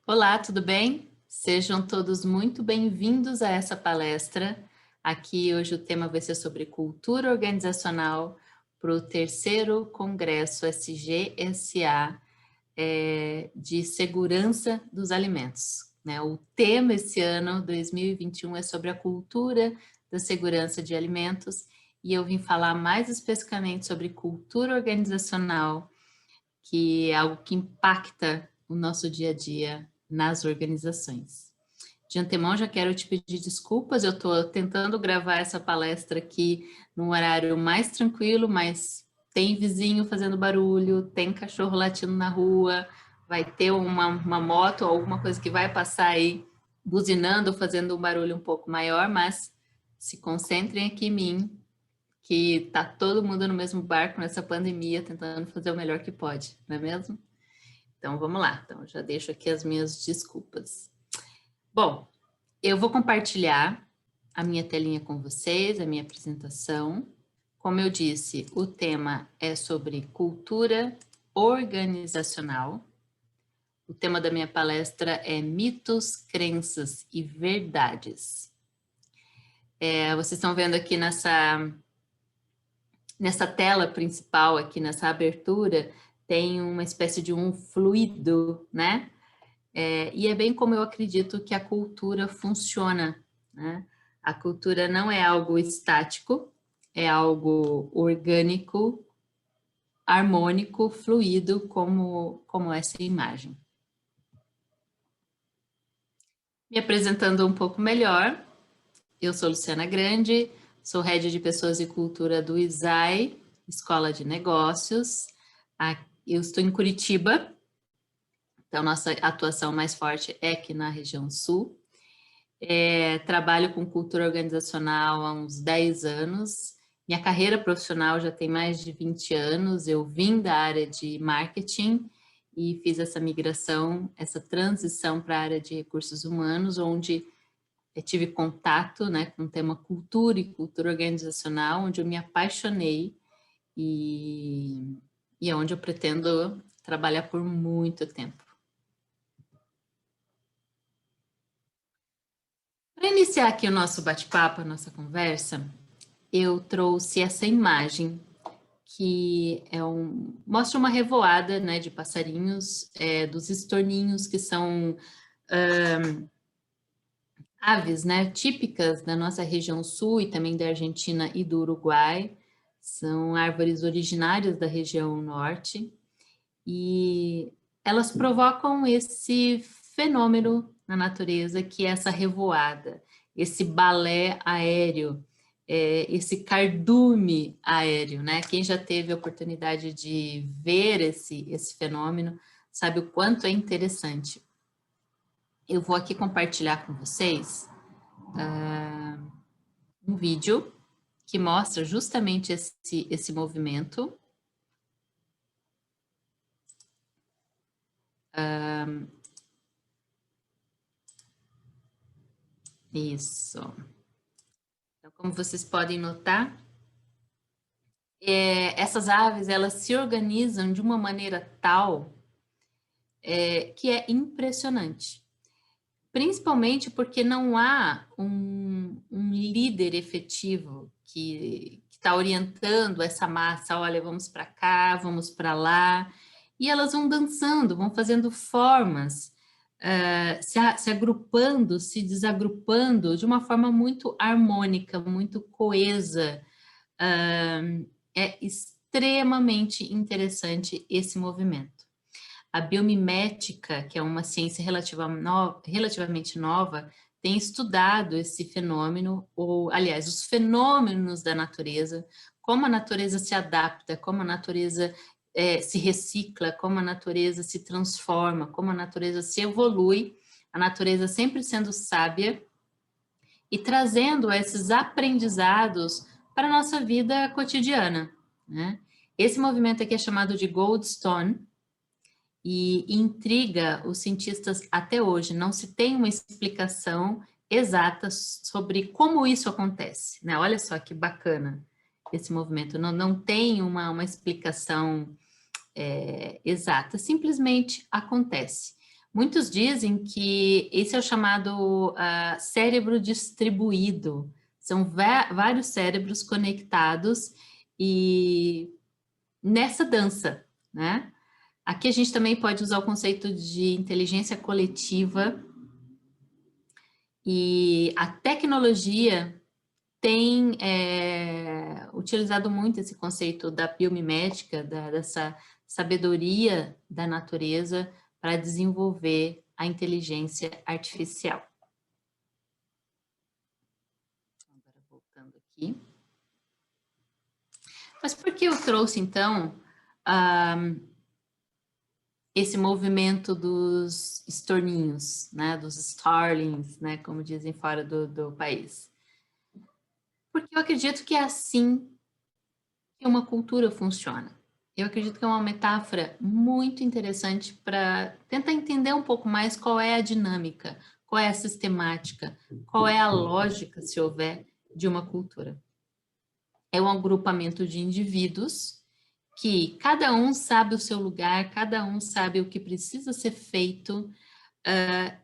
Olá, tudo bem? Sejam todos muito bem-vindos a essa palestra. Aqui hoje o tema vai ser sobre cultura organizacional para o terceiro Congresso SGSA de Segurança dos Alimentos, né? O tema esse ano, 2021, é sobre a cultura da segurança de alimentos e eu vim falar mais especificamente sobre cultura organizacional, que é algo que impacta o nosso dia a dia nas organizações. De antemão, já quero te pedir desculpas, eu estou tentando gravar essa palestra aqui num horário mais tranquilo, mas tem vizinho fazendo barulho, tem cachorro latindo na rua, vai ter uma moto ou alguma coisa que vai passar aí buzinando, fazendo um barulho um pouco maior, mas se concentrem aqui em mim, que está todo mundo no mesmo barco nessa pandemia, tentando fazer o melhor que pode, não é mesmo? Então, vamos lá. Então, já deixo aqui as minhas desculpas. Bom, eu vou compartilhar a minha telinha com vocês, a minha apresentação. Como eu disse, o tema é sobre cultura organizacional. O tema da minha palestra é mitos, crenças e verdades. Vocês estão vendo aqui nessa tela principal, aqui nessa abertura, tem uma espécie de um fluido, né? E é bem como eu acredito que a cultura funciona, né? A cultura não é algo estático, é algo orgânico, harmônico, fluido, como essa imagem. Me apresentando um pouco melhor, eu sou Luciana Grande, sou Head de Pessoas e Cultura do ISAI, Escola de Negócios. Eu estou em Curitiba, então nossa atuação mais forte é aqui na região sul. Trabalho com cultura organizacional há uns 10 anos. Minha carreira profissional já tem mais de 20 anos. Eu vim da área de marketing e fiz essa migração, essa transição para a área de recursos humanos, onde eu tive contato, né, com o tema cultura e cultura organizacional, onde eu me apaixonei e é onde eu pretendo trabalhar por muito tempo. Para iniciar aqui o nosso bate-papo, a nossa conversa, eu trouxe essa imagem que mostra uma revoada, né, de passarinhos, dos estorninhos, que são aves, né, típicas da nossa região sul e também da Argentina e do Uruguai. São árvores originárias da região norte e elas provocam esse fenômeno na natureza que é essa revoada, esse balé aéreo, esse cardume aéreo, né? Quem já teve a oportunidade de ver esse fenômeno sabe o quanto é interessante. Eu vou aqui compartilhar com vocês um vídeo que mostra justamente esse movimento. Isso. Então, como vocês podem notar, essas aves, elas se organizam de uma maneira tal que é impressionante. Principalmente porque não há um líder efetivo que está orientando essa massa, olha, vamos para cá, vamos para lá, e elas vão dançando, vão fazendo formas, se agrupando, se desagrupando de uma forma muito harmônica, muito coesa. É extremamente interessante esse movimento. A biomimética, que é uma ciência relativamente nova, tem estudado esse fenômeno, ou, aliás, os fenômenos da natureza, como a natureza se adapta, como a natureza se recicla, como a natureza se transforma, como a natureza se evolui, a natureza sempre sendo sábia e trazendo esses aprendizados para a nossa vida cotidiana, né? Esse movimento aqui é chamado de Goldstone, e intriga os cientistas até hoje. Não se tem uma explicação exata sobre como isso acontece, né? Olha só que bacana esse movimento. Não tem uma explicação exata, simplesmente acontece. Muitos dizem que esse é o chamado cérebro distribuído. São vários cérebros conectados e nessa dança, né? Aqui a gente também pode usar o conceito de inteligência coletiva e a tecnologia tem utilizado muito esse conceito da biomimética, dessa sabedoria da natureza para desenvolver a inteligência artificial. Agora voltando aqui. Mas por que eu trouxe, então, esse movimento dos estorninhos, né, dos starlings, né, como dizem fora do país? Porque eu acredito que é assim que uma cultura funciona. Eu acredito que é uma metáfora muito interessante para tentar entender um pouco mais qual é a dinâmica, qual é a sistemática, qual é a lógica, se houver, de uma cultura. É um agrupamento de indivíduos que cada um sabe o seu lugar, cada um sabe o que precisa ser feito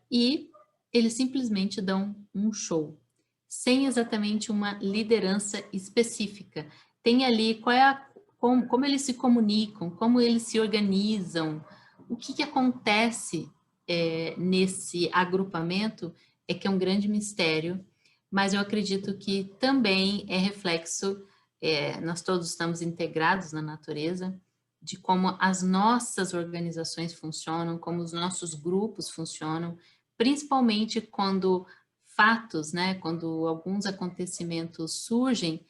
e eles simplesmente dão um show, sem exatamente uma liderança específica. Tem ali qual é como eles se comunicam, como eles se organizam, o que acontece nesse agrupamento é que é um grande mistério, mas eu acredito que também é reflexo, nós todos estamos integrados na natureza, de como as nossas organizações funcionam, como os nossos grupos funcionam, principalmente quando fatos, né, quando alguns acontecimentos surgem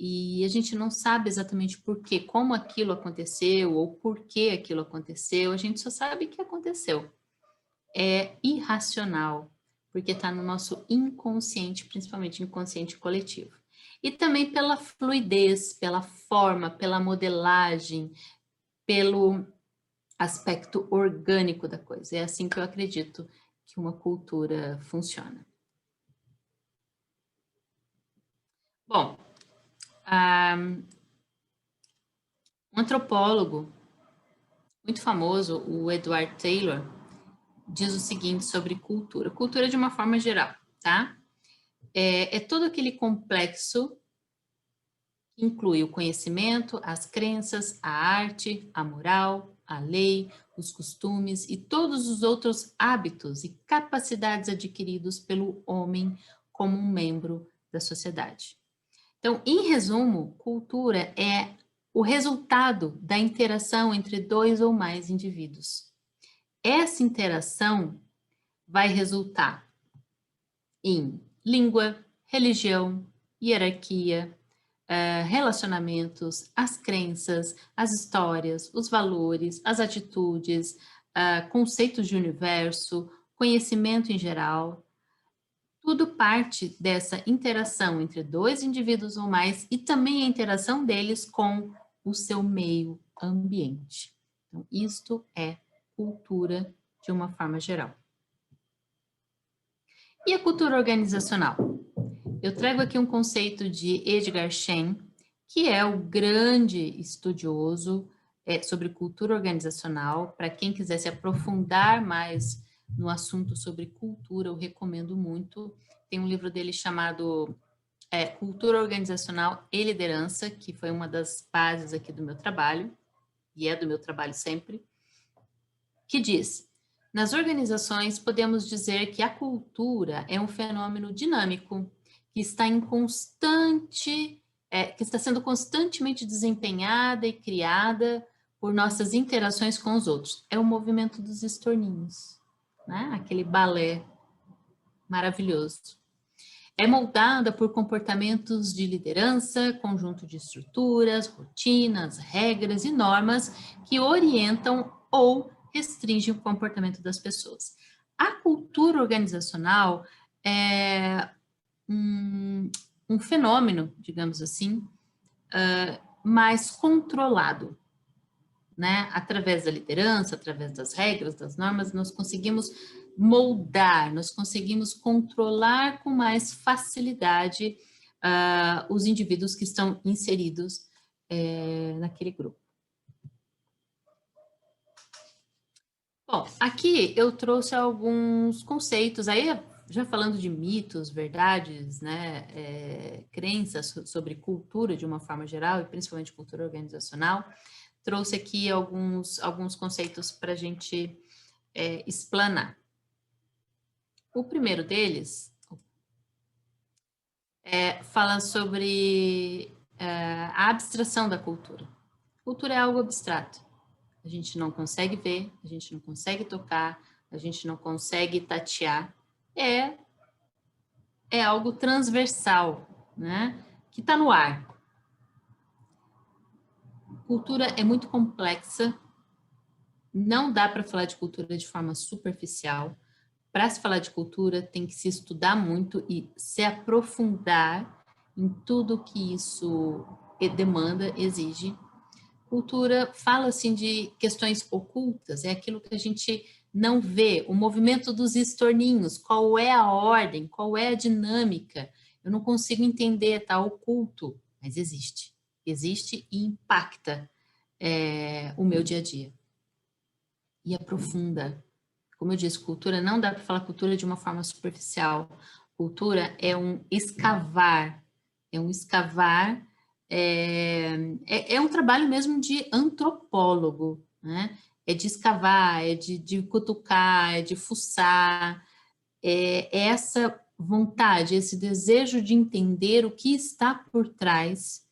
e a gente não sabe exatamente por quê, como aquilo aconteceu ou por que aquilo aconteceu, a gente só sabe que aconteceu. É irracional, porque está no nosso inconsciente, principalmente inconsciente coletivo. E também pela fluidez, pela forma, pela modelagem, pelo aspecto orgânico da coisa. É assim que eu acredito que uma cultura funciona. Bom, um antropólogo muito famoso, o Edward Taylor, diz o seguinte sobre cultura. Cultura de uma forma geral, tá? É todo aquele complexo que inclui o conhecimento, as crenças, a arte, a moral, a lei, os costumes e todos os outros hábitos e capacidades adquiridos pelo homem como um membro da sociedade. Então, em resumo, cultura é o resultado da interação entre dois ou mais indivíduos. Essa interação vai resultar em língua, religião, hierarquia, relacionamentos, as crenças, as histórias, os valores, as atitudes, conceitos de universo, conhecimento em geral. Tudo parte dessa interação entre dois indivíduos ou mais e também a interação deles com o seu meio ambiente. Então, isto é cultura de uma forma geral. E a cultura organizacional? Eu trago aqui um conceito de Edgar Schein, que é o grande estudioso sobre cultura organizacional. Para quem quiser se aprofundar mais no assunto sobre cultura, eu recomendo muito. Tem um livro dele chamado Cultura Organizacional e Liderança, que foi uma das bases aqui do meu trabalho, e é do meu trabalho sempre, que diz: nas organizações podemos dizer que a cultura é um fenômeno dinâmico, que está em que está sendo constantemente desempenhada e criada por nossas interações com os outros. É o movimento dos estorninhos, né? Aquele balé maravilhoso. É moldada por comportamentos de liderança, conjunto de estruturas, rotinas, regras e normas que orientam ou restringem o comportamento das pessoas. A cultura organizacional é um fenômeno, digamos assim, mais controlado, né? Através da liderança, através das regras, das normas, nós conseguimos moldar, nós conseguimos controlar com mais facilidade os indivíduos que estão inseridos naquele grupo. Bom, aqui eu trouxe alguns conceitos, aí já falando de mitos, verdades, né, crenças sobre cultura de uma forma geral, e principalmente cultura organizacional, trouxe aqui alguns conceitos para a gente explanar. O primeiro deles fala sobre a abstração da cultura. Cultura é algo abstrato. A gente não consegue ver, a gente não consegue tocar, a gente não consegue tatear. É algo transversal, né? Que está no ar. Cultura é muito complexa, não dá para falar de cultura de forma superficial. Para se falar de cultura, tem que se estudar muito e se aprofundar em tudo que isso demanda, exige. Cultura fala assim de questões ocultas, é aquilo que a gente não vê, o movimento dos estorninhos, qual é a ordem, qual é a dinâmica. Eu não consigo entender, está oculto, mas existe. Existe e impacta o meu dia a dia. E aprofunda. Como eu disse, cultura não dá para falar cultura de uma forma superficial. Cultura é um escavar, é um trabalho mesmo de antropólogo, né? É de escavar, é de cutucar, é de fuçar, é essa vontade, esse desejo de entender o que está por trás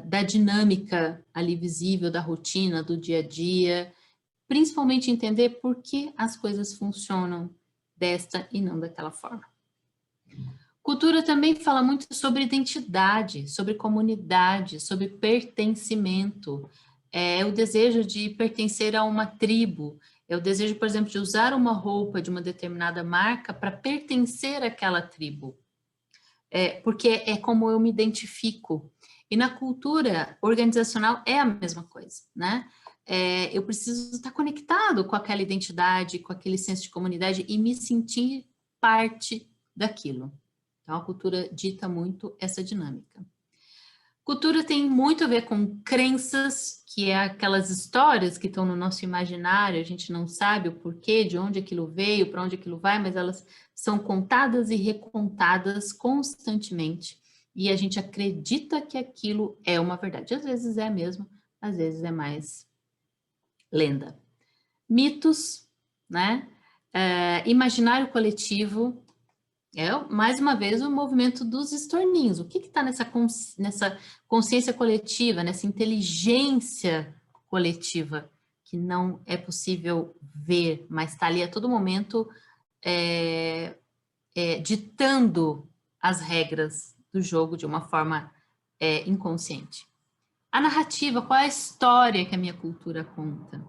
da dinâmica ali visível, da rotina, do dia a dia, principalmente entender por que as coisas funcionam desta e não daquela forma. Cultura também fala muito sobre identidade, sobre comunidade, sobre pertencimento. É o desejo de pertencer a uma tribo, é o desejo, por exemplo, de usar uma roupa de uma determinada marca para pertencer àquela tribo. Porque é como eu me identifico. E na cultura organizacional é a mesma coisa, né? Eu preciso estar conectado com aquela identidade, com aquele senso de comunidade e me sentir parte daquilo. Então, a cultura dita muito essa dinâmica. Cultura tem muito a ver com crenças, que é aquelas histórias que estão no nosso imaginário, a gente não sabe o porquê, de onde aquilo veio, para onde aquilo vai, mas elas são contadas e recontadas constantemente. E a gente acredita que aquilo é uma verdade. Às vezes é mesmo, às vezes é mais lenda. Mitos, né? Imaginário coletivo, mais uma vez, o movimento dos estorninhos. O que está nessa consciência coletiva, nessa inteligência coletiva, que não é possível ver, mas está ali a todo momento ditando as regras do jogo de uma forma inconsciente. A narrativa, qual é a história que a minha cultura conta?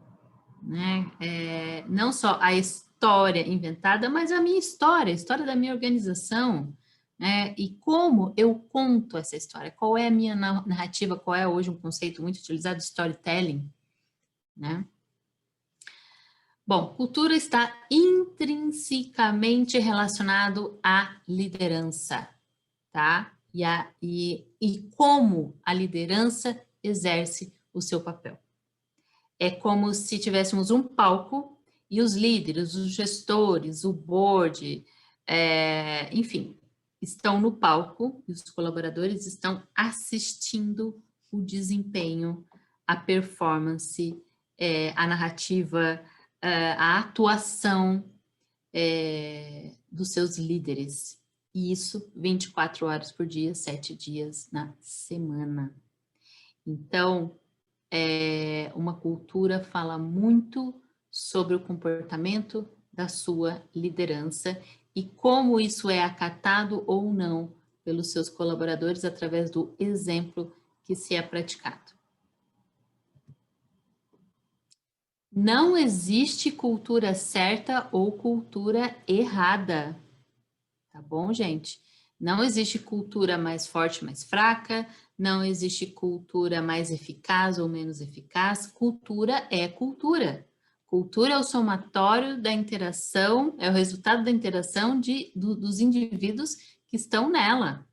Né? Não só a história inventada, mas a minha história, a história da minha organização, né? E como eu conto essa história, qual é a minha narrativa, qual é hoje um conceito muito utilizado, storytelling, né? Bom, cultura está intrinsecamente relacionado à liderança, tá? E como a liderança exerce o seu papel. É como se tivéssemos um palco e os líderes, os gestores, o board, enfim, estão no palco e os colaboradores estão assistindo o desempenho, a performance, a narrativa, a atuação dos seus líderes. E isso 24 horas por dia, 7 dias na semana. Então, uma cultura fala muito sobre o comportamento da sua liderança e como isso é acatado ou não pelos seus colaboradores através do exemplo que se é praticado. Não existe cultura certa ou cultura errada, tá bom, gente? Não existe cultura mais forte, mais fraca, não existe cultura mais eficaz ou menos eficaz. Cultura é cultura. Cultura é o somatório da interação, é o resultado da interação dos indivíduos que estão nela.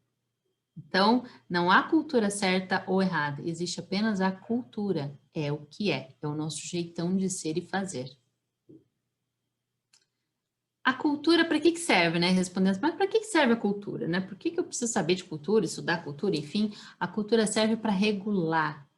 Então, não há cultura certa ou errada, existe apenas a cultura. É o que é o nosso jeitão de ser e fazer. A cultura, para que serve, né? Respondendo, mas para que serve a cultura, né? Por que eu preciso saber de cultura, estudar cultura, enfim? A cultura serve para regular,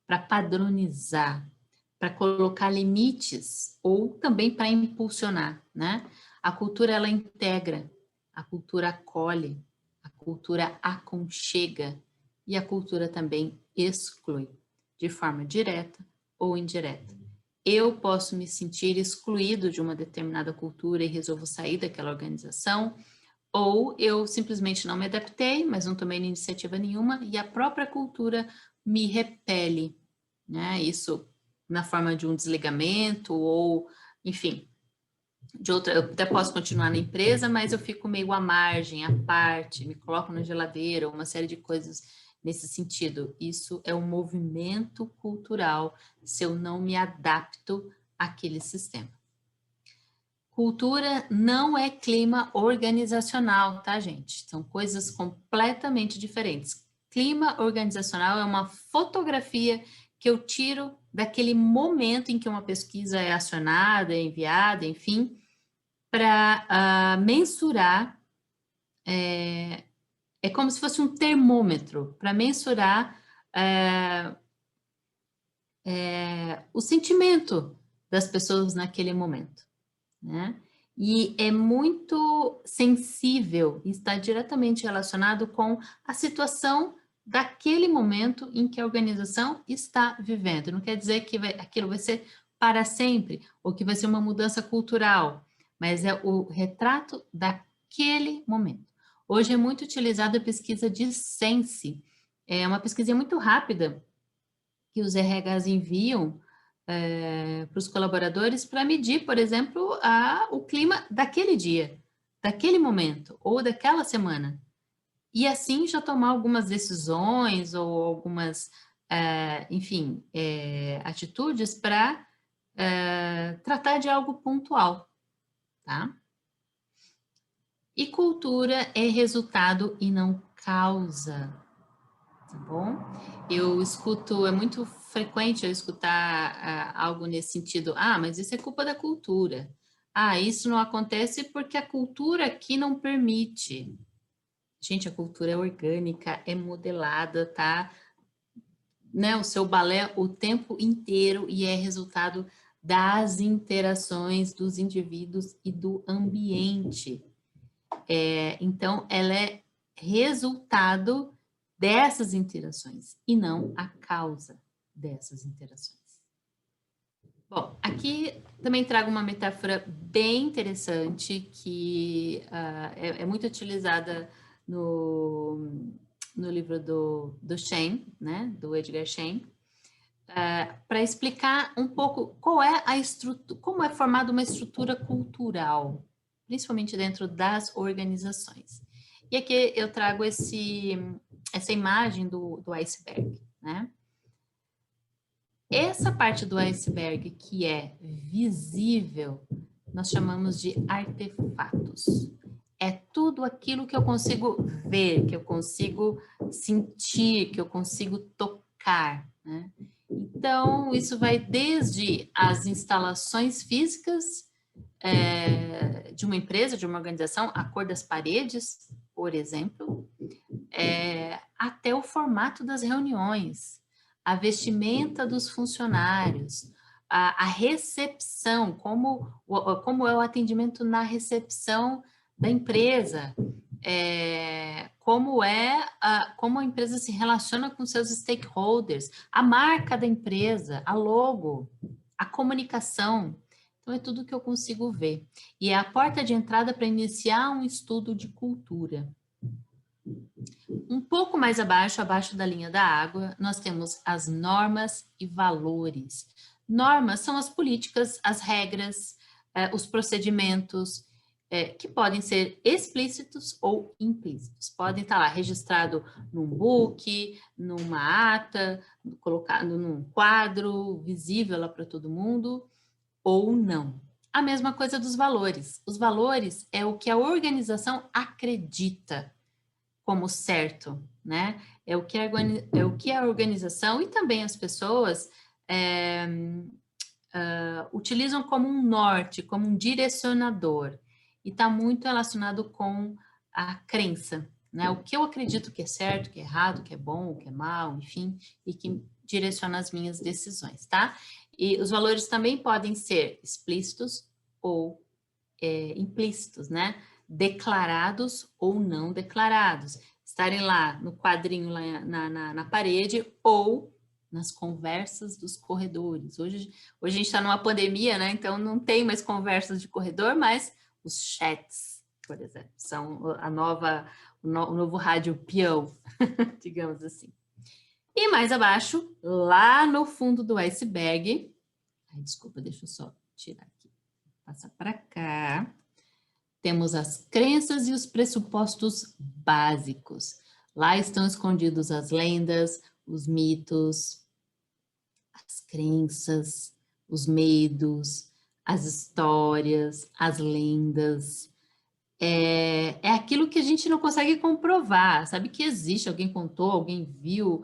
para padronizar, para colocar limites ou também para impulsionar, né? A cultura, ela integra, a cultura acolhe, a cultura aconchega e a cultura também exclui, de forma direta ou indireta. Eu posso me sentir excluído de uma determinada cultura e resolvo sair daquela organização, ou eu simplesmente não me adaptei, mas não tomei iniciativa nenhuma e a própria cultura me repele, né? Isso na forma de um desligamento ou, enfim, de outra. Eu até posso continuar na empresa, mas eu fico meio à margem, à parte, me coloco na geladeira, uma série de coisas nesse sentido. Isso é um movimento cultural se eu não me adapto àquele sistema. Cultura não é clima organizacional, tá, gente? São coisas completamente diferentes. Clima organizacional é uma fotografia que eu tiro daquele momento em que uma pesquisa é acionada, é enviada, enfim, para mensurar, é como se fosse um termômetro, para mensurar o sentimento das pessoas naquele momento, né? E é muito sensível, está diretamente relacionado com a situação daquele momento em que a organização está vivendo. Não quer dizer que aquilo vai ser para sempre, ou que vai ser uma mudança cultural, mas é o retrato daquele momento. Hoje é muito utilizada a pesquisa de Sense, é uma pesquisa muito rápida que os RHs enviam para os colaboradores para medir, por exemplo, o clima daquele dia, daquele momento ou daquela semana. E assim já tomar algumas decisões ou algumas, enfim, atitudes para tratar de algo pontual, tá? E cultura é resultado e não causa, tá bom? Eu escuto, é muito frequente eu escutar algo nesse sentido. Ah, mas isso é culpa da cultura. Ah, isso não acontece porque a cultura aqui não permite. Gente, a cultura é orgânica, é modelada, tá? Né? O seu balé o tempo inteiro e é resultado das interações dos indivíduos e do ambiente. Então, ela é resultado dessas interações e não a causa dessas interações. Bom, aqui também trago uma metáfora bem interessante que é muito utilizada no livro do Cheyne, né, do Edgar Cheyne, para explicar um pouco qual é a estrutura, como é formada uma estrutura cultural, principalmente dentro das organizações. E aqui eu trago essa imagem do iceberg, né? Essa parte do iceberg que é visível, nós chamamos de artefatos. É tudo aquilo que eu consigo ver, que eu consigo sentir, que eu consigo tocar, né? Então, isso vai desde as instalações físicas de uma empresa, de uma organização, a cor das paredes, por exemplo, até o formato das reuniões, a vestimenta dos funcionários, a recepção, como é o atendimento na recepção da empresa, como a empresa se relaciona com seus stakeholders, a marca da empresa, a logo, a comunicação. Então, é tudo que eu consigo ver. E é a porta de entrada para iniciar um estudo de cultura. Um pouco mais abaixo da linha da água, nós temos as normas e valores. Normas são as políticas, as regras, os procedimentos, que podem ser explícitos ou implícitos. Podem estar lá registrado num book, numa ata, colocado num quadro, visível lá para todo mundo, ou não. A mesma coisa dos valores. Os valores é o que a organização acredita como certo, né? É o que a organização e também as pessoas utilizam como um norte, como um direcionador. e está muito relacionado com a crença, né? O que eu acredito que é certo, que é errado, que é bom, que é mal, enfim, e que direciona as minhas decisões, tá? E os valores também podem ser explícitos ou implícitos, né? Declarados ou não declarados. Estarem lá no quadrinho, lá na parede, ou nas conversas dos corredores. Hoje a gente está numa pandemia, né? Então não tem mais conversas de corredor, mas os chats, por exemplo, são o novo rádio peão, digamos assim. E mais abaixo, lá no fundo do iceberg, desculpa, deixa eu só tirar aqui, passa para cá. Temos as crenças e os pressupostos básicos. Lá estão escondidos as lendas, os mitos, as crenças, os medos, as histórias, as lendas. É aquilo que a gente não consegue comprovar, sabe que existe, alguém contou, alguém viu,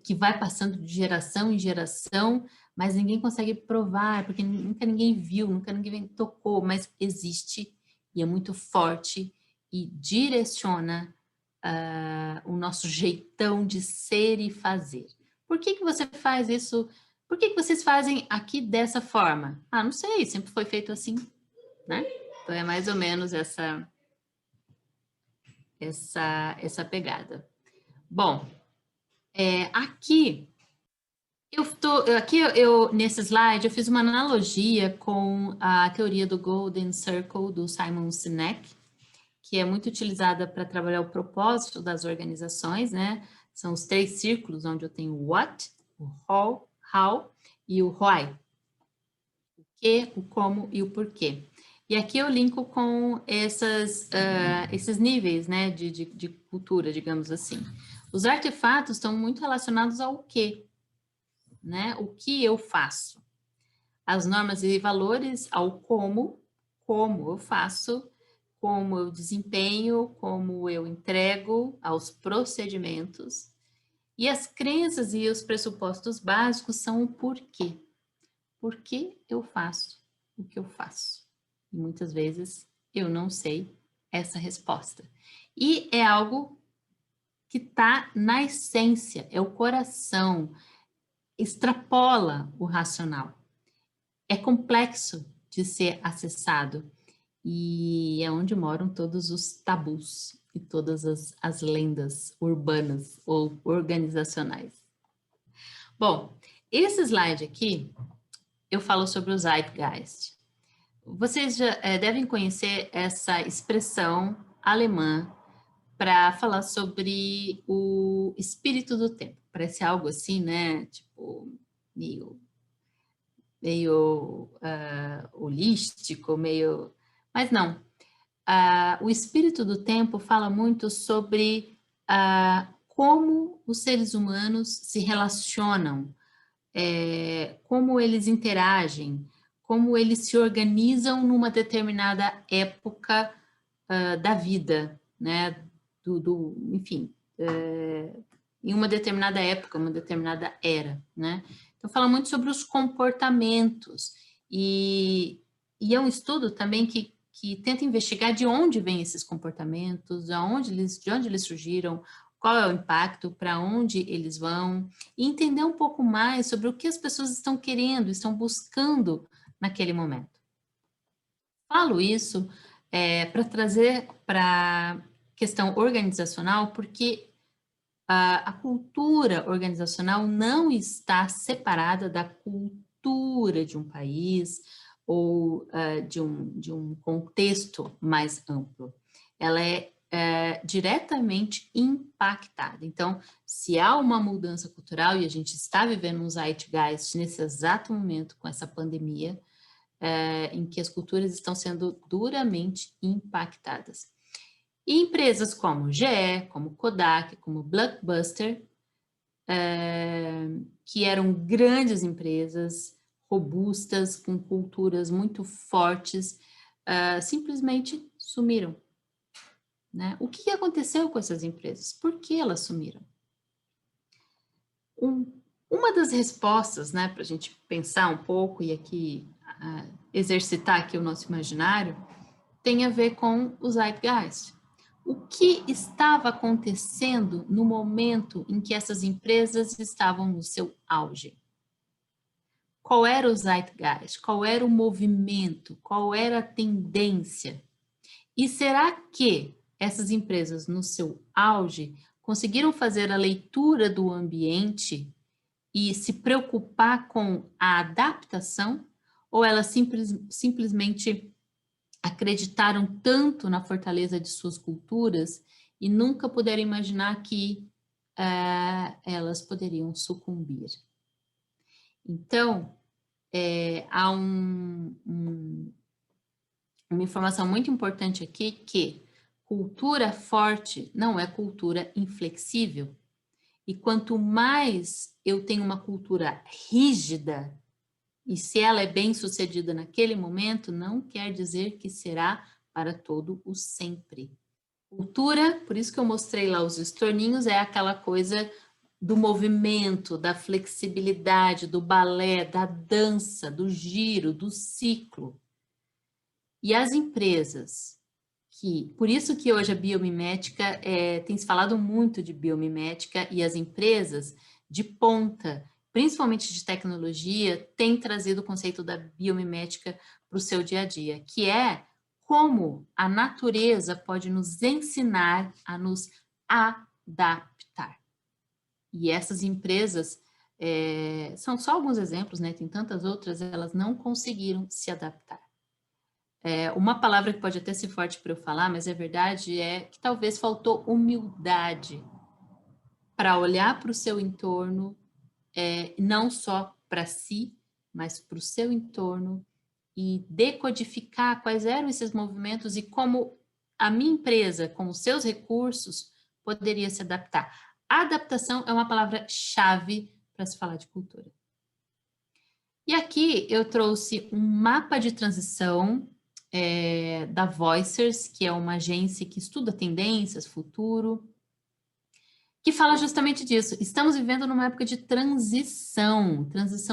que vai passando de geração em geração, mas ninguém consegue provar, porque nunca ninguém viu, nunca ninguém tocou, mas existe e é muito forte e direciona o nosso jeitão de ser e fazer. Por que você faz isso? Por que vocês fazem aqui dessa forma? Ah, não sei, sempre foi feito assim, né? Então é mais ou menos essa pegada. Bom, aqui nesse slide eu fiz uma analogia com a teoria do Golden Circle do Simon Sinek, que é muito utilizada para trabalhar o propósito das organizações, né? São os 3 círculos onde eu tenho o what, o how e o why. O que, o como e o porquê. E aqui eu linko com esses níveis, né, de cultura, digamos assim. Os artefatos estão muito relacionados ao que, né? O que eu faço. As normas e valores ao como eu faço, como eu desempenho, como eu entrego, aos procedimentos. E as crenças e os pressupostos básicos são o porquê. Por que eu faço o que eu faço? E muitas vezes eu não sei essa resposta. E é algo que está na essência, é o coração, extrapola o racional. É complexo de ser acessado e é onde moram todos os tabus e todas as lendas urbanas ou organizacionais. Bom, esse slide aqui, eu falo sobre o Zeitgeist. Vocês já devem conhecer essa expressão alemã para falar sobre o espírito do tempo. Parece algo assim, né? Tipo, meio holístico, meio... Mas não. O espírito do tempo fala muito sobre como os seres humanos se relacionam, como eles interagem, como eles se organizam numa determinada época da vida, né? Enfim, em uma determinada época, uma determinada era, né? Então, fala muito sobre os comportamentos e é um estudo também que tenta investigar de onde vêm esses comportamentos, de onde eles surgiram, qual é o impacto, para onde eles vão, e entender um pouco mais sobre o que as pessoas estão querendo, estão buscando naquele momento. Falo isso para trazer para a questão organizacional, porque a cultura organizacional não está separada da cultura de um país ou de um contexto mais amplo. Ela é diretamente impactada. Então, se há uma mudança cultural, e a gente está vivendo um zeitgeist nesse exato momento com essa pandemia, em que as culturas estão sendo duramente impactadas. E empresas como GE, como Kodak, como Blockbuster, que eram grandes empresas, robustas, com culturas muito fortes, simplesmente sumiram. Né? O que aconteceu com essas empresas? Por que elas sumiram? Uma das respostas, né, para a gente pensar um pouco e aqui exercitar aqui o nosso imaginário, tem a ver com o Zeitgeist. O que estava acontecendo no momento em que essas empresas estavam no seu auge? Qual era o Zeitgeist? Qual era o movimento? Qual era a tendência? E será que essas empresas no seu auge conseguiram fazer a leitura do ambiente e se preocupar com a adaptação? Ou elas simplesmente acreditaram tanto na fortaleza de suas culturas e nunca puderam imaginar que elas poderiam sucumbir? Então, há uma informação muito importante aqui, que cultura forte não é cultura inflexível. E quanto mais eu tenho uma cultura rígida, e se ela é bem sucedida naquele momento, não quer dizer que será para todo o sempre. Cultura, por isso que eu mostrei lá os estorninhos, é aquela coisa do movimento, da flexibilidade, do balé, da dança, do giro, do ciclo. E as empresas por isso que hoje a biomimética, tem se falado muito de biomimética, e as empresas de ponta, principalmente de tecnologia, têm trazido o conceito da biomimética para o seu dia a dia, que é como a natureza pode nos ensinar a nos adaptar. E essas empresas, são só alguns exemplos, né? Tem tantas outras, elas não conseguiram se adaptar. Uma palavra que pode até ser forte para eu falar, mas é verdade, é que talvez faltou humildade para olhar para o seu entorno, não só para si, mas para o seu entorno, e decodificar quais eram esses movimentos e como a minha empresa, com os seus recursos, poderia se adaptar. A adaptação é uma palavra-chave para se falar de cultura. E aqui eu trouxe um mapa de transição da Voicers, que é uma agência que estuda tendências, futuro, que fala justamente disso. Estamos vivendo numa época de transição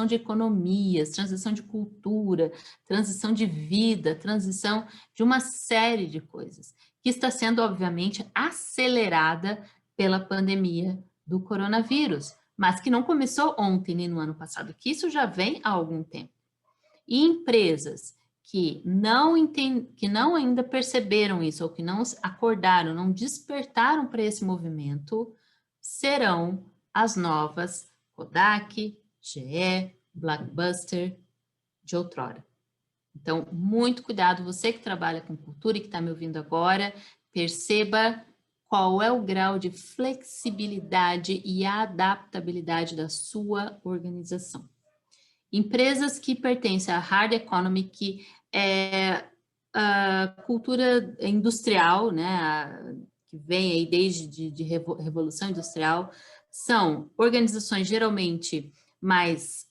de economias, transição de cultura, transição de vida, transição de uma série de coisas, que está sendo, obviamente, acelerada pela pandemia do coronavírus, mas que não começou ontem nem no ano passado, que isso já vem há algum tempo. E empresas que não ainda perceberam isso, ou que não acordaram, não despertaram para esse movimento, serão as novas Kodak, GE, Blockbuster de outrora. Então, muito cuidado, você que trabalha com cultura e que está me ouvindo agora, perceba qual é o grau de flexibilidade e adaptabilidade da sua organização. Empresas que pertencem à hard economy, que é a cultura industrial, né, que vem aí desde de revolução industrial, são organizações geralmente mais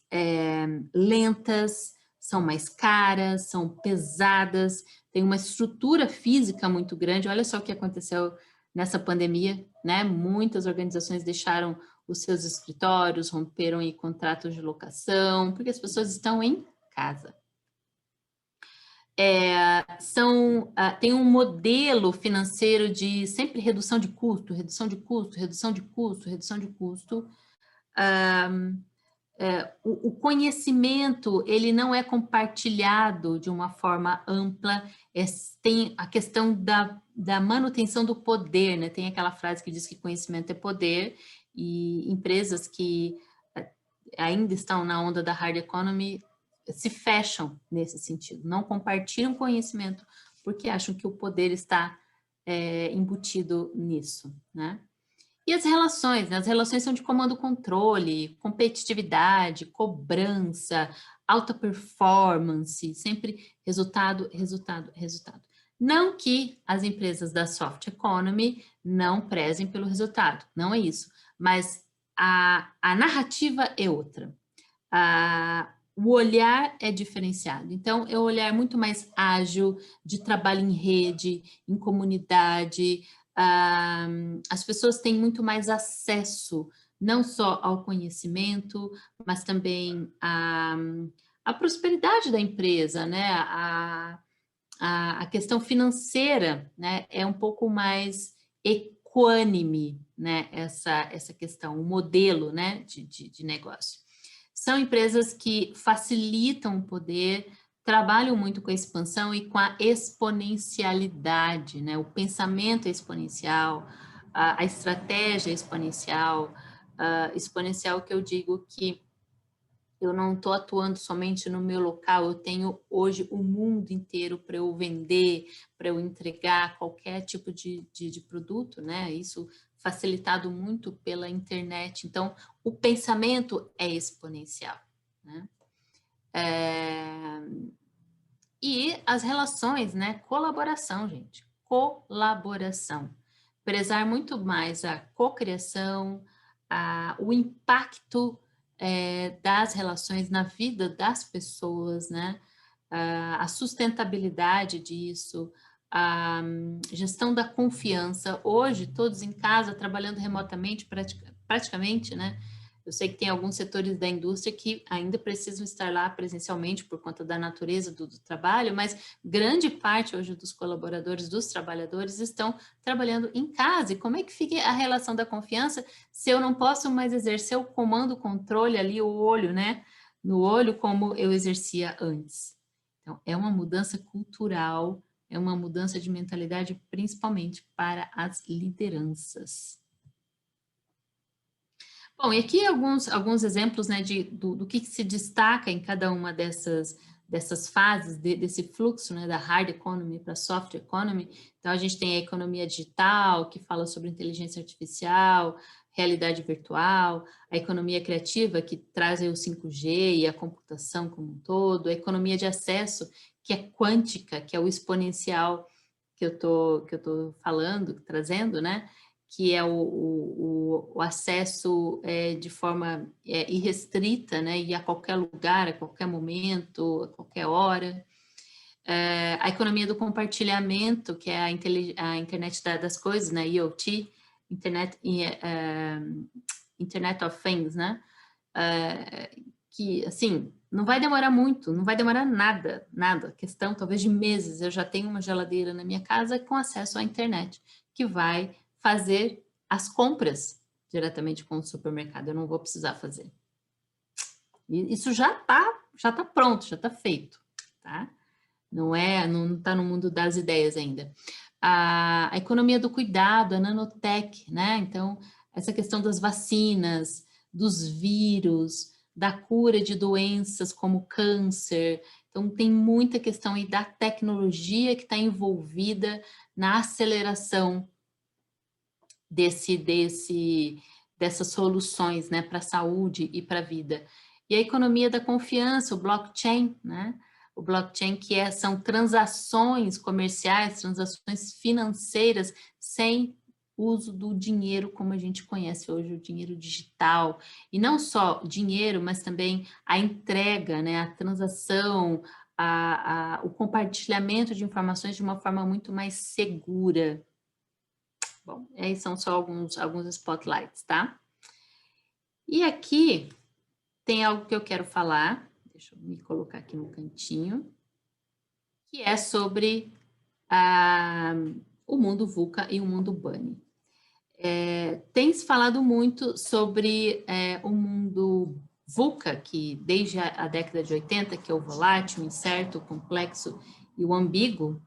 lentas, são mais caras, são pesadas, tem uma estrutura física muito grande. Olha só o que aconteceu nessa pandemia, né? Muitas organizações deixaram os seus escritórios, romperam em contratos de locação, porque as pessoas estão em casa. Tem um modelo financeiro de sempre redução de custo, redução de custo, redução de custo, redução de custo. O conhecimento, ele não é compartilhado de uma forma ampla, tem a questão da manutenção do poder, né? Tem aquela frase que diz que conhecimento é poder, e empresas que ainda estão na onda da hard economy se fecham nesse sentido, não compartilham conhecimento porque acham que o poder está embutido nisso, né? E as relações, né? As relações são de comando-controle, competitividade, cobrança, alta performance, sempre resultado, resultado, resultado. Não que as empresas da soft economy não prezem pelo resultado, não é isso, mas a narrativa é outra. O olhar é diferenciado. Então, é um olhar muito mais ágil, de trabalho em rede, em comunidade. As pessoas têm muito mais acesso, não só ao conhecimento, mas também à prosperidade da empresa, né? a questão financeira, né, é um pouco mais equânime, né, essa questão, o modelo, né, de negócio. São empresas que facilitam o poder, trabalham muito com a expansão e com a exponencialidade, né, o pensamento exponencial, a estratégia exponencial, exponencial que eu digo que eu não estou atuando somente no meu local, eu tenho hoje o mundo inteiro para eu vender, para eu entregar qualquer tipo de produto, né? Isso facilitado muito pela internet. Então, o pensamento é exponencial, né? E as relações, né? Colaboração, gente. Colaboração. Prezar muito mais a cocriação, o impacto das relações na vida das pessoas, né? A sustentabilidade disso, a gestão da confiança. Hoje, todos em casa, trabalhando remotamente, praticamente, né? Eu sei que tem alguns setores da indústria que ainda precisam estar lá presencialmente por conta da natureza do trabalho, mas grande parte hoje dos colaboradores, dos trabalhadores, estão trabalhando em casa. E como é que fica a relação da confiança se eu não posso mais exercer o comando, o controle ali, o olho, né? No olho, como eu exercia antes. Então, é uma mudança cultural, é uma mudança de mentalidade, principalmente para as lideranças. Bom, e aqui alguns exemplos, né, do que se destaca em cada uma dessas fases, desse fluxo, né, da hard economy para a soft economy. Então, a gente tem a economia digital, que fala sobre inteligência artificial, realidade virtual, a economia criativa, que traz aí o 5G e a computação como um todo, a economia de acesso, que é quântica, que é o exponencial que eu tô falando, trazendo, né? Que é o acesso de forma irrestrita, né, e a qualquer lugar, a qualquer momento, a qualquer hora. A economia do compartilhamento, que é a internet das coisas, né, IoT, Internet of Things, né, que, assim, não vai demorar muito, não vai demorar nada, questão talvez de meses. Eu já tenho uma geladeira na minha casa com acesso à internet, que vai fazer as compras diretamente com o supermercado, eu não vou precisar fazer. E isso já tá pronto, já está feito, tá? Não está no mundo das ideias ainda. A economia do cuidado, a nanotech, né? Então, essa questão das vacinas, dos vírus, da cura de doenças como câncer. Então, tem muita questão aí da tecnologia que está envolvida na aceleração dessas soluções, né, para a saúde e para a vida. E a economia da confiança, o blockchain, né? O blockchain que são transações comerciais, transações financeiras sem uso do dinheiro como a gente conhece hoje, o dinheiro digital. E não só dinheiro, mas também a entrega, né, a transação, o compartilhamento de informações de uma forma muito mais segura. Bom, aí são só alguns spotlights, tá? E aqui tem algo que eu quero falar, deixa eu me colocar aqui no cantinho, que é sobre o mundo VUCA e o mundo BUNNY. Tem se falado muito sobre o mundo VUCA, que desde a década de 80, que é o volátil, o incerto, o complexo e o ambíguo,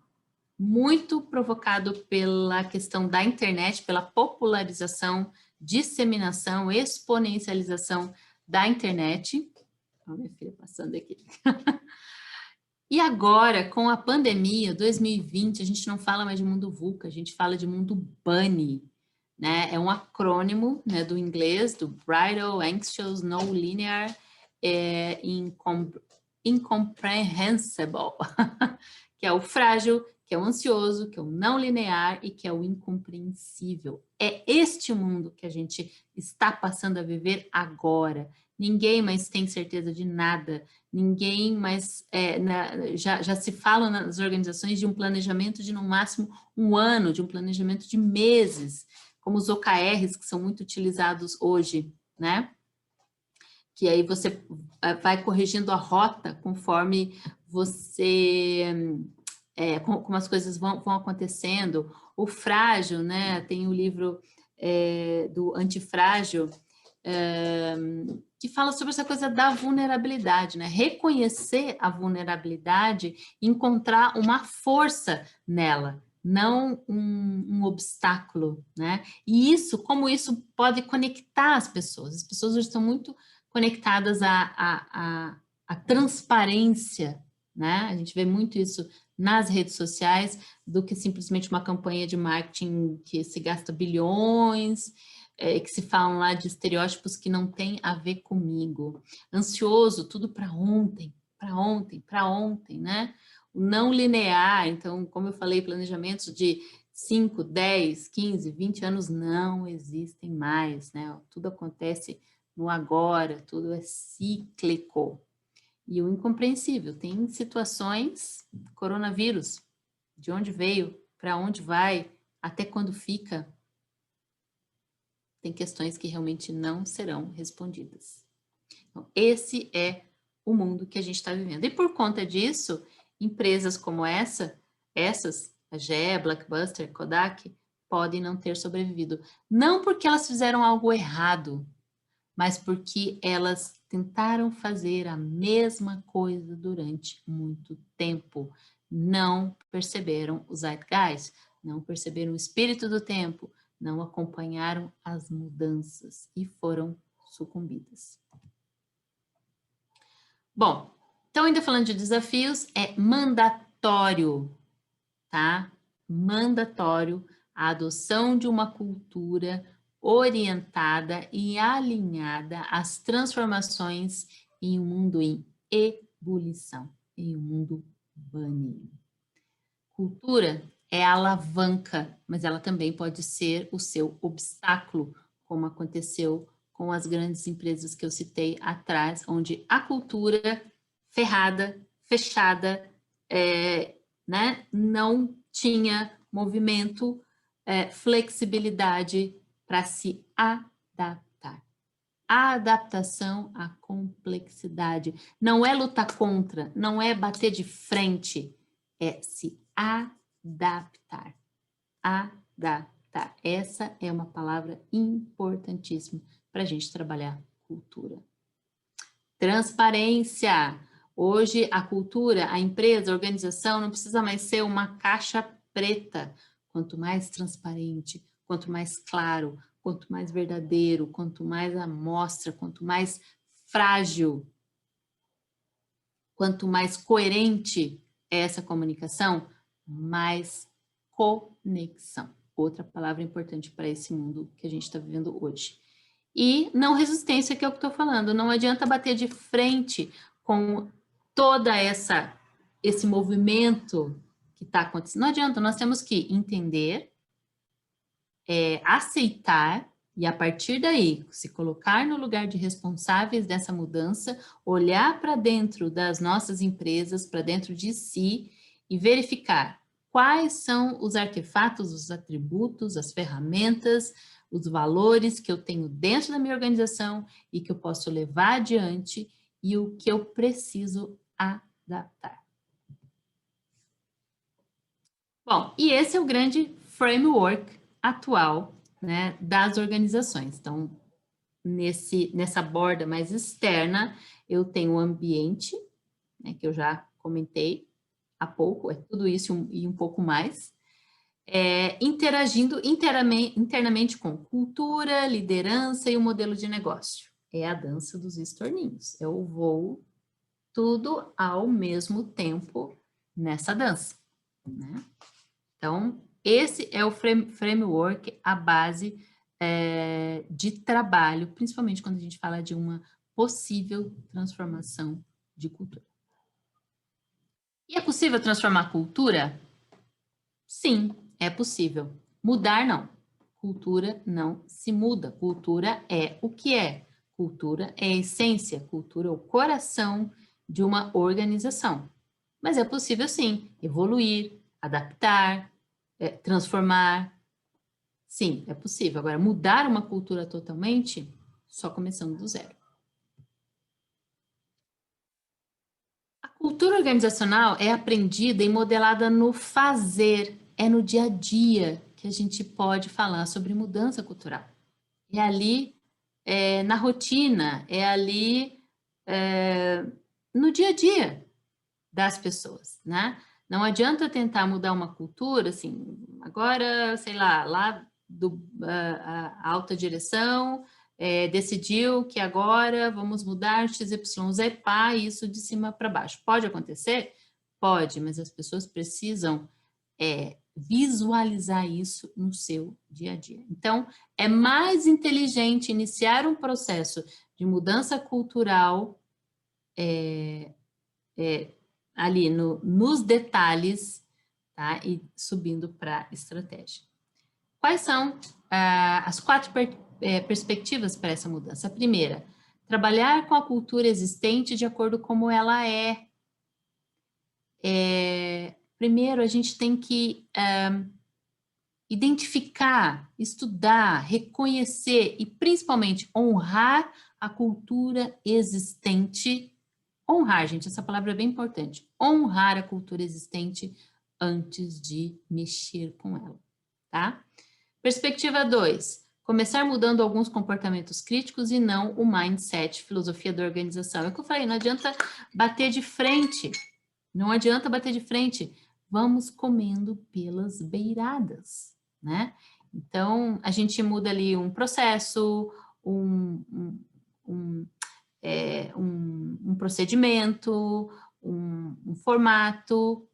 muito provocado pela questão da internet, pela popularização, disseminação, exponencialização da internet. Olha minha filha passando aqui. E agora, com a pandemia, 2020, a gente não fala mais de mundo VUCA, a gente fala de mundo BUNNY, né? É um acrônimo, né, do inglês, do Brittle, Anxious, Non-Linear, Incomprehensible, que é o frágil, que é o ansioso, que é o não linear e que é o incompreensível. É este mundo que a gente está passando a viver agora. Ninguém mais tem certeza de nada, ninguém mais, já se fala nas organizações de um planejamento de no máximo um ano, de um planejamento de meses, como os OKRs, que são muito utilizados hoje, né? Que aí você vai corrigindo a rota conforme você como as coisas vão acontecendo. O frágil, né? Tem o livro do Antifrágil, que fala sobre essa coisa da vulnerabilidade, né? Reconhecer a vulnerabilidade, encontrar uma força nela, não um obstáculo, né? E como isso pode conectar as pessoas. As pessoas hoje estão muito conectadas à transparência, né? A gente vê muito isso nas redes sociais, do que simplesmente uma campanha de marketing que se gasta bilhões, que se falam lá de estereótipos que não tem a ver comigo. Ansioso, tudo para ontem, para ontem, para ontem, né? O não linear, então, como eu falei, planejamentos de 5, 10, 15, 20 anos não existem mais, né? Tudo acontece no agora, tudo é cíclico. E o incompreensível, tem situações, coronavírus, de onde veio, para onde vai, até quando fica, tem questões que realmente não serão respondidas. Então, esse é o mundo que a gente está vivendo. E por conta disso, empresas como essas, a GE, Blockbuster, Kodak, podem não ter sobrevivido. Não porque elas fizeram algo errado, mas porque elas tentaram fazer a mesma coisa durante muito tempo. Não perceberam o zeitgeist, não perceberam o espírito do tempo, não acompanharam as mudanças e foram sucumbidas. Bom, então ainda falando de desafios, é mandatório, tá? Mandatório a adoção de uma cultura orientada e alinhada às transformações em um mundo em ebulição, em um mundo bunny. Cultura é a alavanca, mas ela também pode ser o seu obstáculo, como aconteceu com as grandes empresas que eu citei atrás, onde a cultura ferrada, fechada, né, não tinha movimento, flexibilidade para se adaptar. A adaptação à complexidade. Não é lutar contra, não é bater de frente, é se adaptar. Adaptar. Essa é uma palavra importantíssima para a gente trabalhar cultura. Transparência. Hoje, a cultura, a empresa, a organização não precisa mais ser uma caixa preta. Quanto mais transparente, quanto mais claro, quanto mais verdadeiro, quanto mais amostra, quanto mais frágil, quanto mais coerente é essa comunicação, mais conexão. Outra palavra importante para esse mundo que a gente está vivendo hoje. E não resistência, que é o que estou falando. Não adianta bater de frente com toda esse movimento que está acontecendo. Não adianta, nós temos que entender, aceitar e, a partir daí, se colocar no lugar de responsáveis dessa mudança, olhar para dentro das nossas empresas, para dentro de si e verificar quais são os artefatos, os atributos, as ferramentas, os valores que eu tenho dentro da minha organização e que eu posso levar adiante e o que eu preciso adaptar. Bom, e esse é o grande framework atual, né, das organizações. Então, nessa borda mais externa, eu tenho o ambiente, né, que eu já comentei há pouco, é tudo isso e um pouco mais, interagindo internamente com cultura, liderança e o modelo de negócio. É a dança dos estorninhos. Eu vou tudo ao mesmo tempo nessa dança, né? Então, esse é o framework, a base de trabalho, principalmente quando a gente fala de uma possível transformação de cultura. E é possível transformar a cultura? Sim, é possível. Mudar, não. Cultura não se muda. Cultura é o que é. Cultura é a essência. Cultura é o coração de uma organização. Mas é possível, sim, evoluir, adaptar, transformar. Sim, é possível. Agora, mudar uma cultura totalmente, só começando do zero. A Cultura organizacional é aprendida e modelada no fazer, é no dia a dia que a gente pode falar sobre mudança cultural. É ali, na rotina, é ali no dia a dia das pessoas, né? Não adianta tentar mudar uma cultura, assim, agora, sei lá a alta direção decidiu que agora vamos mudar XYZ, pá, isso de cima para baixo. Pode acontecer? Pode, mas as pessoas precisam visualizar isso no seu dia a dia. Então, é mais inteligente iniciar um processo de mudança cultural ali nos detalhes, tá? E subindo para a estratégia. Quais são as 4 perspectivas para essa mudança? A primeira, trabalhar com a cultura existente de acordo com como ela é. Primeiro, a gente tem que identificar, estudar, reconhecer e principalmente honrar a cultura existente. Honrar, gente, essa palavra é bem importante. Honrar a cultura existente antes de mexer com ela, tá? Perspectiva 2. Começar mudando alguns comportamentos críticos e não o mindset, filosofia da organização. É o que eu falei, não adianta bater de frente. Não adianta bater de frente. Vamos comendo pelas beiradas, né? Então, a gente muda ali um processo, um procedimento, um formato,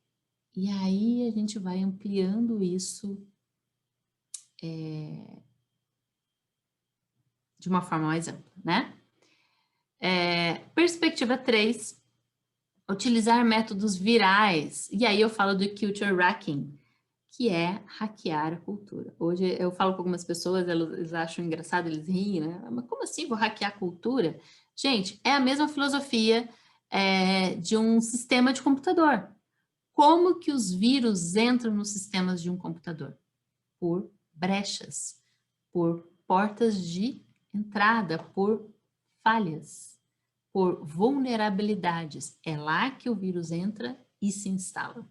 e aí a gente vai ampliando isso de uma forma mais ampla, né? Perspectiva 3, utilizar métodos virais. E aí eu falo do culture hacking, que é hackear a cultura. Hoje eu falo com algumas pessoas, eles acham engraçado, eles riem, né? Mas como assim vou hackear a cultura? Gente, é a mesma filosofia de um sistema de computador. Como que os vírus entram nos sistemas de um computador? Por brechas, por portas de entrada, por falhas, por vulnerabilidades. É lá que o vírus entra e se instala.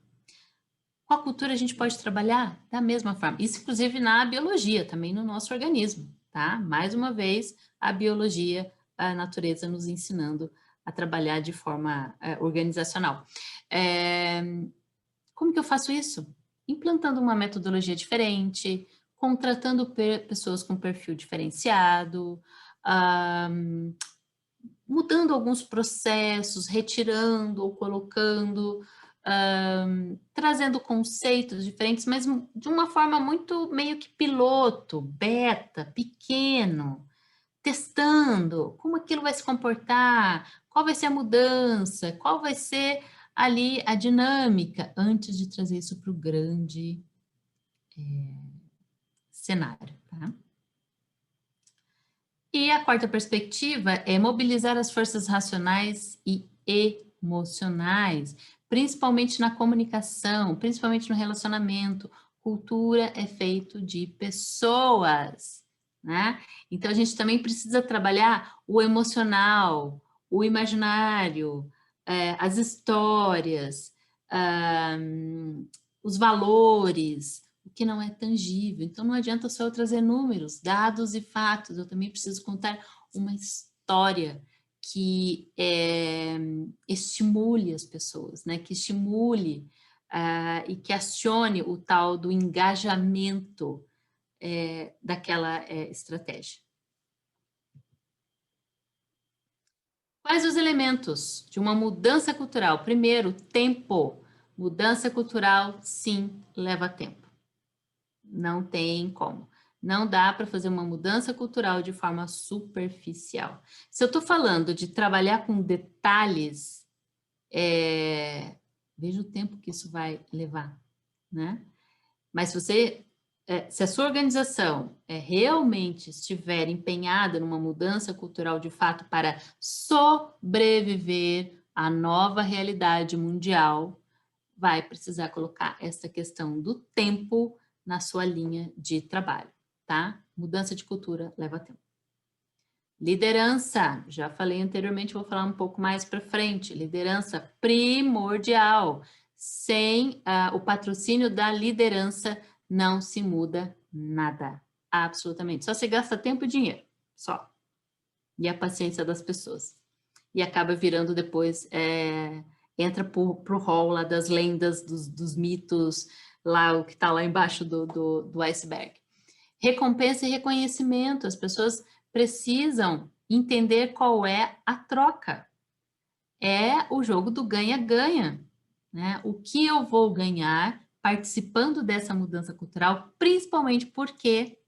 Com a cultura a gente pode trabalhar da mesma forma. Isso, inclusive, na biologia, também no nosso organismo, tá? Mais uma vez, a biologia, a natureza nos ensinando a trabalhar de forma organizacional. Como que eu faço isso? Implantando uma metodologia diferente, contratando pessoas com perfil diferenciado, mudando alguns processos, retirando ou colocando, trazendo conceitos diferentes, mas de uma forma muito meio que piloto, beta, pequeno, testando como aquilo vai se comportar, qual vai ser a mudança, qual vai ser ali a dinâmica, antes de trazer isso para o grande cenário, tá? E a quarta perspectiva é mobilizar as forças racionais e emocionais, principalmente na comunicação, principalmente no relacionamento. Cultura é feito de pessoas, né? Então a gente também precisa trabalhar o emocional, o imaginário, as histórias, os valores, o que não é tangível. Então, não adianta só eu trazer números, dados e fatos, eu também preciso contar uma história que estimule as pessoas, né? Que estimule e que acione o tal do engajamento daquela estratégia. Quais os elementos de uma mudança cultural? Primeiro, tempo. Mudança cultural, sim, leva tempo. Não tem como. Não dá para fazer uma mudança cultural de forma superficial. Se eu estou falando de trabalhar com detalhes, veja o tempo que isso vai levar, né? Mas se a sua organização realmente estiver empenhada numa mudança cultural de fato para sobreviver à nova realidade mundial, vai precisar colocar essa questão do tempo na sua linha de trabalho, tá? Mudança de cultura leva tempo. Liderança, já falei anteriormente, vou falar um pouco mais para frente. Liderança primordial. Sem o patrocínio da liderança, não se muda nada. Absolutamente. Só se gasta tempo e dinheiro. Só. E a paciência das pessoas. E acaba virando depois, entra para o hall lá das lendas, dos mitos, lá o que está lá embaixo do iceberg. Recompensa e reconhecimento. As pessoas precisam entender qual é a troca. É o jogo do ganha-ganha, né? O que eu vou ganhar participando dessa mudança cultural, principalmente porque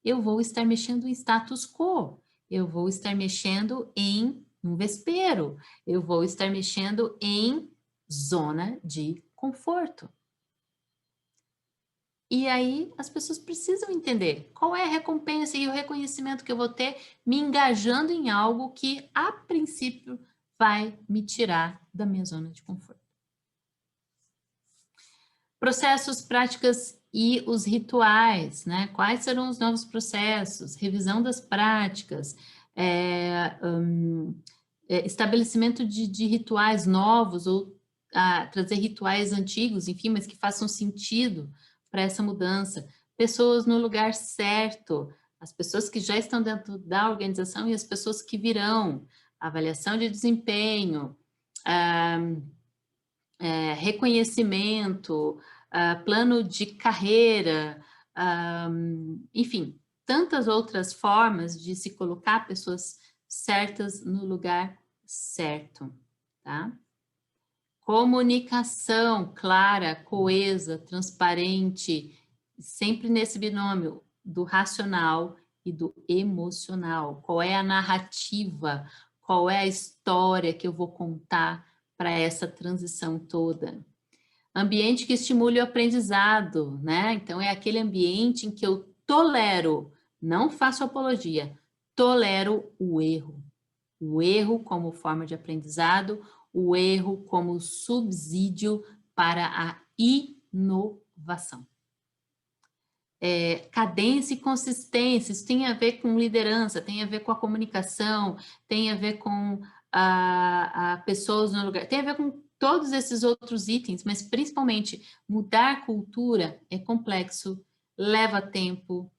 eu vou estar mexendo em status quo, eu vou estar mexendo em um vespeiro, eu vou estar mexendo em zona de conforto. E aí as pessoas precisam entender qual é a recompensa e o reconhecimento que eu vou ter me engajando em algo que, a princípio, vai me tirar da minha zona de conforto. Processos, práticas e os rituais, né? Quais serão os novos processos? Revisão das práticas, estabelecimento de rituais novos ou trazer rituais antigos, enfim, mas que façam sentido para essa mudança, pessoas no lugar certo, as pessoas que já estão dentro da organização e as pessoas que virão, avaliação de desempenho, reconhecimento, plano de carreira, enfim, tantas outras formas de se colocar pessoas certas no lugar certo, tá? Comunicação clara, coesa, transparente, sempre nesse binômio do racional e do emocional. Qual é a narrativa? Qual é a história que eu vou contar para essa transição toda? Ambiente que estimule o aprendizado, né? Então, é aquele ambiente em que eu tolero, não faço apologia, tolero o erro como forma de aprendizado, o erro como subsídio para a inovação. Cadência e consistência, isso tem a ver com liderança, tem a ver com a comunicação, tem a ver com a pessoas no lugar, tem a ver com todos esses outros itens, mas principalmente mudar cultura é complexo, leva tempo,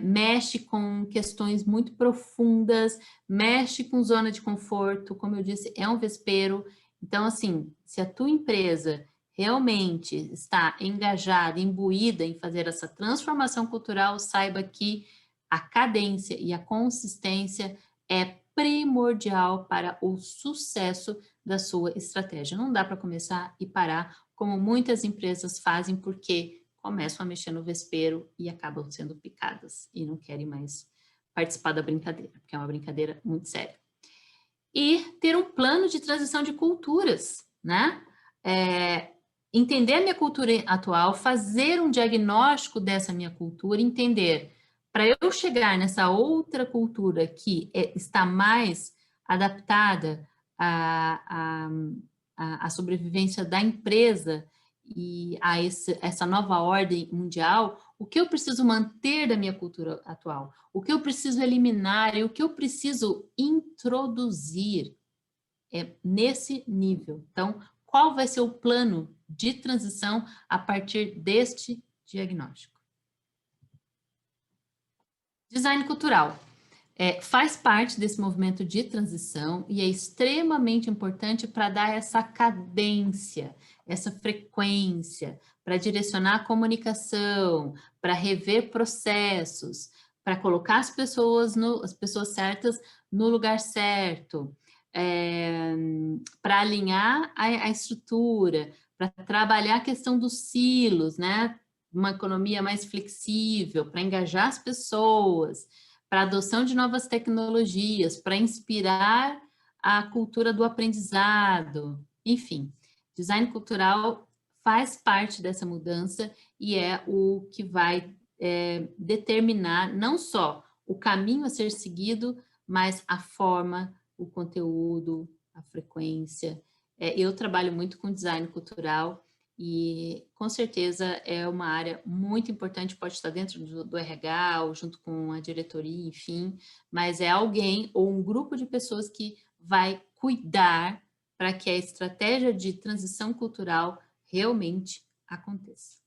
mexe com questões muito profundas, mexe com zona de conforto, como eu disse, é um vespeiro. Então, assim, se a tua empresa realmente está engajada, imbuída em fazer essa transformação cultural, saiba que a cadência e a consistência é primordial para o sucesso da sua estratégia. Não dá para começar e parar, como muitas empresas fazem, porque começam a mexer no vespeiro e acabam sendo picadas e não querem mais participar da brincadeira, porque é uma brincadeira muito séria. E ter um plano de transição de culturas, né? Entender a minha cultura atual, fazer um diagnóstico dessa minha cultura, entender, para eu chegar nessa outra cultura que está mais adaptada à sobrevivência da empresa, e a essa nova ordem mundial, o que eu preciso manter da minha cultura atual, o que eu preciso eliminar e o que eu preciso introduzir nesse nível. Então, qual vai ser o plano de transição a partir deste diagnóstico? Design cultural. Faz parte desse movimento de transição e é extremamente importante para dar essa cadência, essa frequência, para direcionar a comunicação, para rever processos, para colocar as pessoas certas no lugar certo, para alinhar a estrutura, para trabalhar a questão dos silos, né? Uma economia mais flexível, para engajar as pessoas, para a adoção de novas tecnologias, para inspirar a cultura do aprendizado, enfim. Design cultural faz parte dessa mudança e é o que vai determinar não só o caminho a ser seguido, mas a forma, o conteúdo, a frequência. Eu trabalho muito com design cultural E com certeza é uma área muito importante, pode estar dentro do RH ou junto com a diretoria, enfim, mas é alguém ou um grupo de pessoas que vai cuidar para que a estratégia de transição cultural realmente aconteça.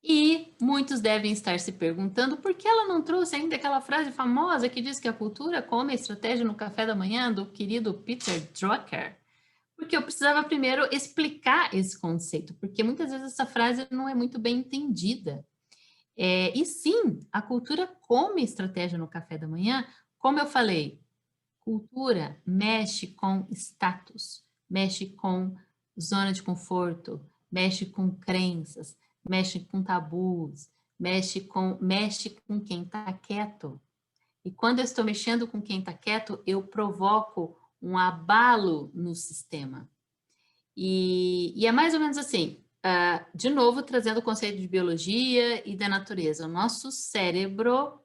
E muitos devem estar se perguntando por que ela não trouxe ainda aquela frase famosa que diz que a cultura come a estratégia no café da manhã do querido Peter Drucker. Porque eu precisava primeiro explicar esse conceito, porque muitas vezes essa frase não é muito bem entendida. E sim, a cultura come estratégia no café da manhã, como eu falei, cultura mexe com status, mexe com zona de conforto, mexe com crenças, mexe com tabus, mexe com quem está quieto. E quando eu estou mexendo com quem está quieto, eu provoco um abalo no sistema. E é mais ou menos assim, de novo, trazendo o conceito de biologia e da natureza. O nosso cérebro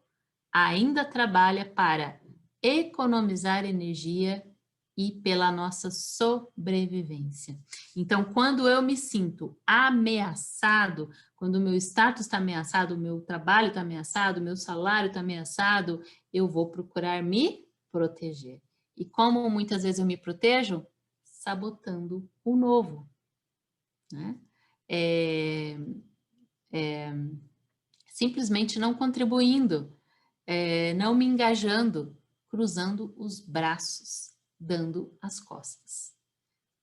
ainda trabalha para economizar energia e pela nossa sobrevivência. Então, quando eu me sinto ameaçado, quando o meu status está ameaçado, o meu trabalho está ameaçado, o meu salário está ameaçado, eu vou procurar me proteger. E como muitas vezes eu me protejo? Sabotando o novo, né? Simplesmente não contribuindo, não me engajando, cruzando os braços, dando as costas.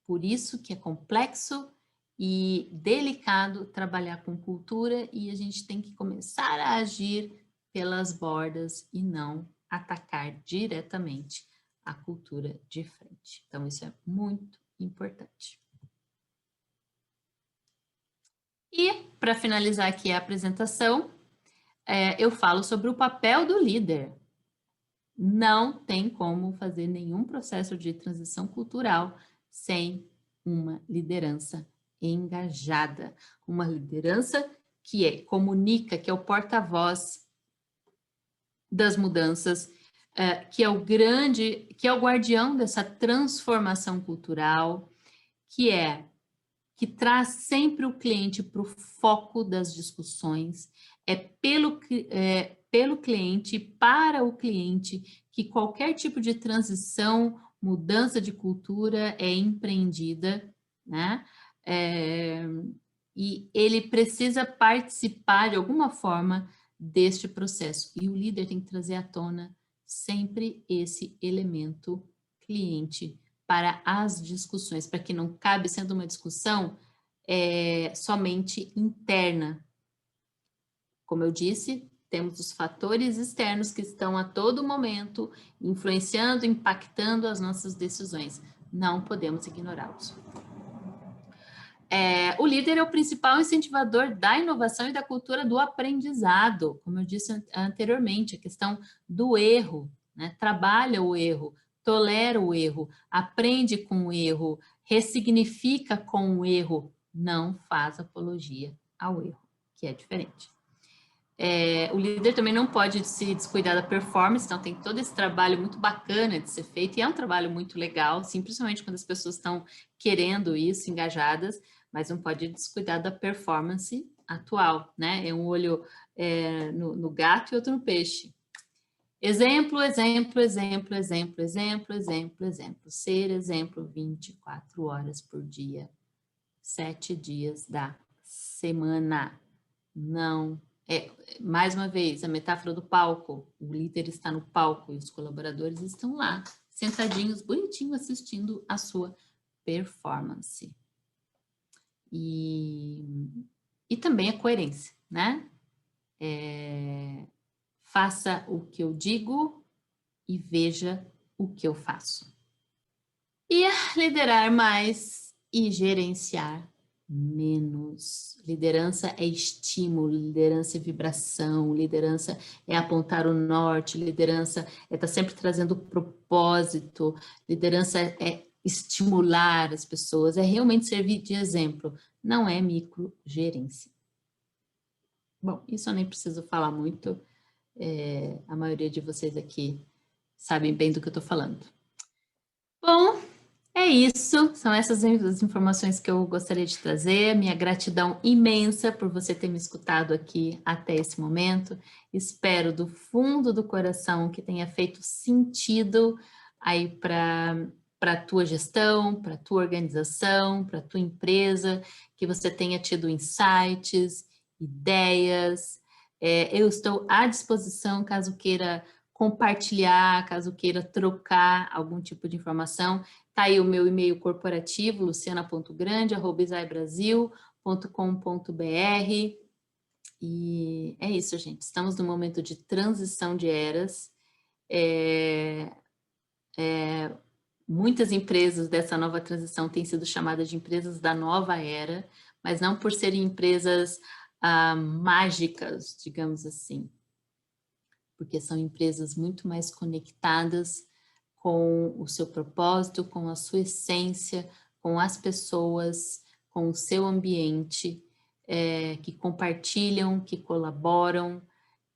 Por isso que é complexo e delicado trabalhar com cultura e a gente tem que começar a agir pelas bordas e não atacar diretamente a cultura de frente. Então, isso é muito importante. E, para finalizar aqui a apresentação, eu falo sobre o papel do líder. Não tem como fazer nenhum processo de transição cultural sem uma liderança engajada. Uma liderança que comunica, que é o porta-voz das mudanças, que é o guardião dessa transformação cultural, que traz sempre o cliente para o foco das discussões, pelo cliente, para o cliente, que qualquer tipo de transição, mudança de cultura é empreendida, né? E ele precisa participar de alguma forma deste processo. E o líder tem que trazer à tona sempre esse elemento cliente para as discussões, para que não cabe sendo uma discussão somente interna. Como eu disse, temos os fatores externos que estão a todo momento influenciando, impactando as nossas decisões. Não podemos ignorá-los. O líder é o principal incentivador da inovação e da cultura do aprendizado, como eu disse anteriormente, a questão do erro, né? Trabalha o erro, tolera o erro, aprende com o erro, ressignifica com o erro, não faz apologia ao erro, que é diferente. O líder também não pode se descuidar da performance, então tem todo esse trabalho muito bacana de ser feito, e é um trabalho muito legal, sim, principalmente quando as pessoas estão querendo isso, engajadas, mas não pode descuidar da performance atual, né? É um olho no gato e outro no peixe. Exemplo, exemplo, exemplo, exemplo, exemplo, exemplo, exemplo. Ser exemplo 24 horas por dia, 7 dias da semana. Não. Mais uma vez, a metáfora do palco. O líder está no palco e os colaboradores estão lá, sentadinhos, bonitinho, assistindo a sua performance. E também a coerência, né? Faça o que eu digo e veja o que eu faço. E liderar mais e gerenciar menos. Liderança é estímulo, liderança é vibração, liderança é apontar o norte, liderança é estar sempre trazendo propósito, liderança é estimular as pessoas, é realmente servir de exemplo, não é microgerência. Bom, isso eu nem preciso falar muito, a maioria de vocês aqui sabem bem do que eu estou falando. Bom, É isso, são essas as informações que eu gostaria de trazer. Minha gratidão imensa por você ter me escutado aqui até esse momento. Espero do fundo do coração que tenha feito sentido aí para a tua gestão, para a tua organização, para a tua empresa, que você tenha tido insights, ideias. Eu estou à disposição caso queira compartilhar, caso queira trocar algum tipo de informação. Tá aí o meu e-mail corporativo, luciana.grande@isaibrasil.com.br. E é isso, gente. Estamos num momento de transição de eras. Muitas empresas dessa nova transição têm sido chamadas de empresas da nova era, mas não por serem empresas mágicas, digamos assim, porque são empresas muito mais conectadas com o seu propósito, com a sua essência, com as pessoas, com o seu ambiente, que compartilham, que colaboram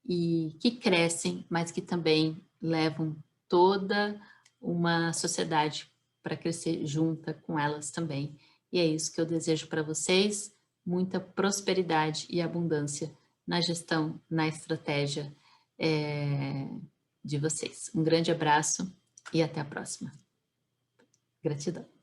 e que crescem, mas que também levam toda uma sociedade para crescer junta com elas também. E é isso que eu desejo para vocês, muita prosperidade e abundância na gestão, na estratégia de vocês. Um grande abraço e até a próxima. Gratidão.